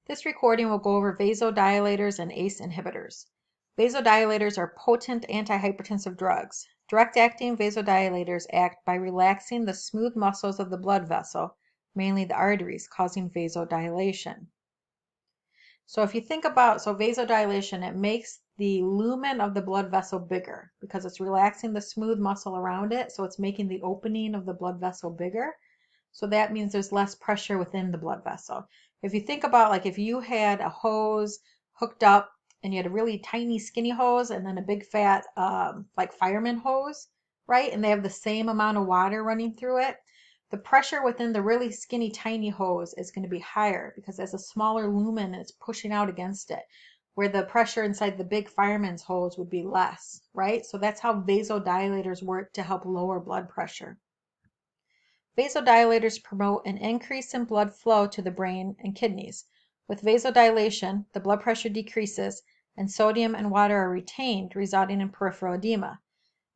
This recording will go over vasodilators and ACE inhibitors. Vasodilators are potent antihypertensive drugs. Direct-acting vasodilators act by relaxing the smooth muscles of the blood vessel, mainly the arteries, causing vasodilation. So if you think about, vasodilation, it makes the lumen of the blood vessel bigger because it's relaxing the smooth muscle around it, so it's making the opening of the blood vessel bigger. So that means there's less pressure within the blood vessel. If you think about, like, if you had a hose hooked up and you had a really tiny skinny hose and then a big fat like fireman hose, right? And they have the same amount of water running through it, the pressure within the really skinny tiny hose is going to be higher because there's a smaller lumen and it's pushing out against it, where the pressure inside the big fireman's hose would be less, right? So that's how vasodilators work to help lower blood pressure. Vasodilators promote an increase in blood flow to the brain and kidneys. With vasodilation, the blood pressure decreases and sodium and water are retained, resulting in peripheral edema.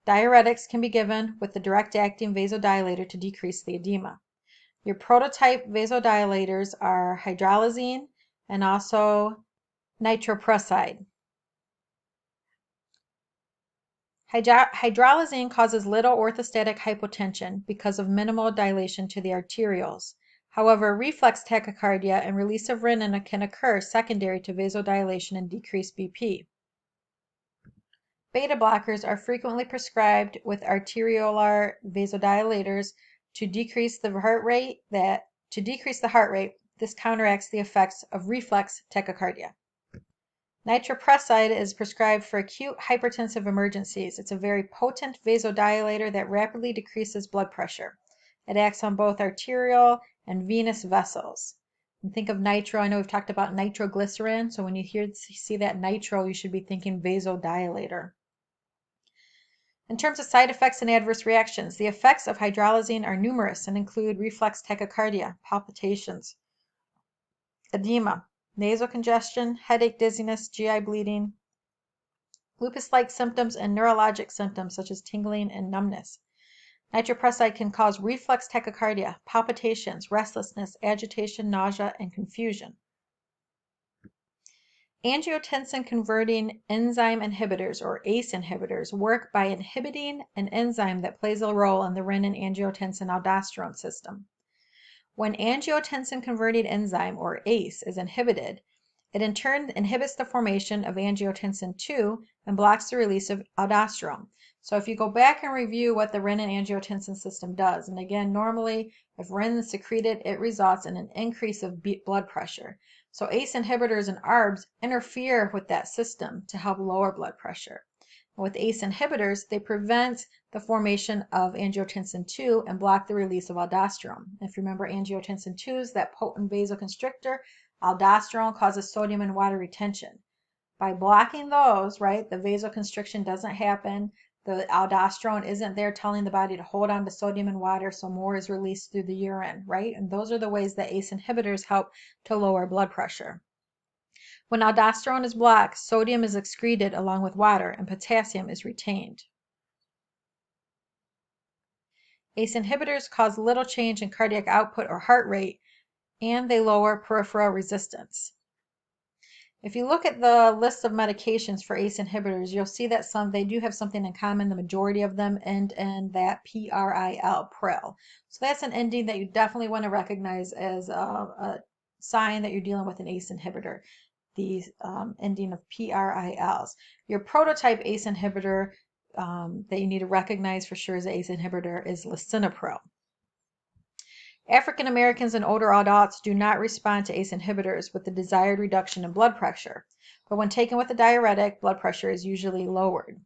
Diuretics can be given with the direct-acting vasodilator to decrease the edema. Your prototype vasodilators are hydralazine and also nitroprusside. Hydralazine causes little orthostatic hypotension because of minimal dilation to the arterioles. However, reflex tachycardia and release of renin can occur secondary to vasodilation and decreased BP. Beta blockers are frequently prescribed with arteriolar vasodilators to decrease the heart rate. This counteracts the effects of reflex tachycardia. Nitroprusside is prescribed for acute hypertensive emergencies. It's a very potent vasodilator that rapidly decreases blood pressure. It acts on both arterial and venous vessels. And think of nitro. I know we've talked about nitroglycerin, so when you see that nitro, you should be thinking vasodilator. In terms of side effects and adverse reactions, the effects of hydralazine are numerous and include reflex tachycardia, palpitations, edema, nasal congestion, headache, dizziness, GI bleeding, lupus-like symptoms, and neurologic symptoms such as tingling and numbness. Nitroprusside can cause reflex tachycardia, palpitations, restlessness, agitation, nausea, and confusion. Angiotensin converting enzyme inhibitors, or ACE inhibitors, work by inhibiting an enzyme that plays a role in the renin-angiotensin-aldosterone system. When angiotensin converting enzyme, or ACE, is inhibited, it in turn inhibits the formation of angiotensin II and blocks the release of aldosterone. So if you go back and review what the renin-angiotensin system does, and again, normally if renin is secreted, it results in an increase of blood pressure. So ACE inhibitors and ARBs interfere with that system to help lower blood pressure. With ACE inhibitors, they prevent the formation of angiotensin II and block the release of aldosterone. If you remember, angiotensin II is that potent vasoconstrictor. Aldosterone causes sodium and water retention. By blocking those, right, the vasoconstriction doesn't happen. The aldosterone isn't there telling the body to hold on to sodium and water, so more is released through the urine, right? And those are the ways that ACE inhibitors help to lower blood pressure. When aldosterone is blocked, sodium is excreted along with water and potassium is retained. ACE inhibitors cause little change in cardiac output or heart rate, and they lower peripheral resistance. If you look at the list of medications for ACE inhibitors, you'll see that they do have something in common. The majority of them end in that PRIL, pril. So that's an ending that you definitely want to recognize as a sign that you're dealing with an ACE inhibitor, the ending of PRILs. Your prototype ACE inhibitor that you need to recognize for sure as an ACE inhibitor is lisinopril. African Americans and older adults do not respond to ACE inhibitors with the desired reduction in blood pressure, but when taken with a diuretic, blood pressure is usually lowered.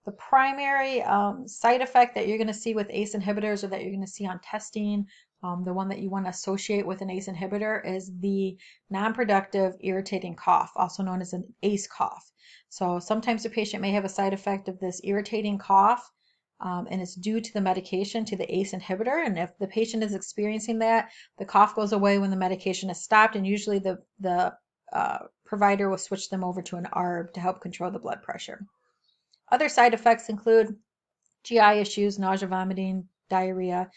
The primary side effect that you're going to see with ACE inhibitors, or that you're going to see on testing, the one that you want to associate with an ACE inhibitor, is the non-productive irritating cough, also known as an ACE cough. So sometimes the patient may have a side effect of this irritating cough, and it's due to the medication, to the ACE inhibitor. And if the patient is experiencing that, the cough goes away when the medication is stopped, and usually the provider will switch them over to an ARB to help control the blood pressure. Other side effects include GI issues, nausea, vomiting, diarrhea,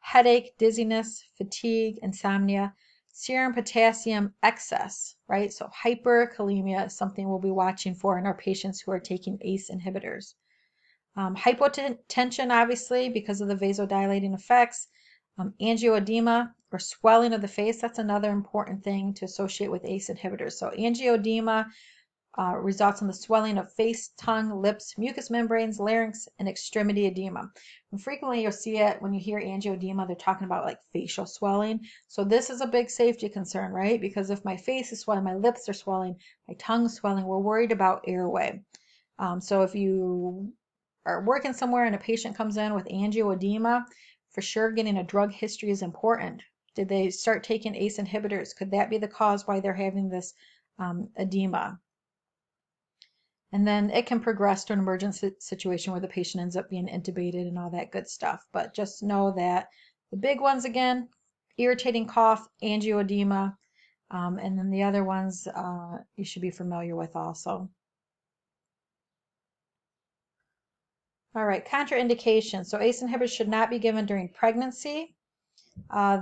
headache, dizziness, fatigue, insomnia, serum potassium excess, right? So hyperkalemia is something we'll be watching for in our patients who are taking ACE inhibitors. Hypotension, obviously, because of the vasodilating effects. Angioedema or swelling of the face, that's another important thing to associate with ACE inhibitors. So angioedema results in the swelling of face, tongue, lips, mucous membranes, larynx, and extremity edema. And frequently you'll see it when you hear angioedema, they're talking about like facial swelling. So this is a big safety concern, right? Because if my face is swelling, my lips are swelling, my tongue's swelling, we're worried about airway. So if you are working somewhere and a patient comes in with angioedema, for sure getting a drug history is important. Did they start taking ACE inhibitors? Could that be the cause why they're having this edema? And then it can progress to an emergency situation where the patient ends up being intubated and all that good stuff. But just know that the big ones, again, irritating cough, angioedema, and then the other ones you should be familiar with also. All right, contraindications. So ACE inhibitors should not be given during pregnancy.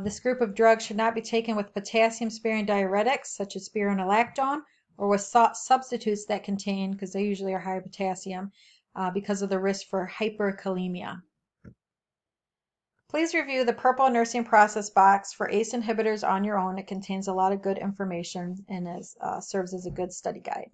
This group of drugs should not be taken with potassium-sparing diuretics such as spironolactone or with substitutes that contain, because they usually are higher potassium, because of the risk for hyperkalemia. Please review the Purple Nursing Process box for ACE inhibitors on your own. It contains a lot of good information and serves as a good study guide.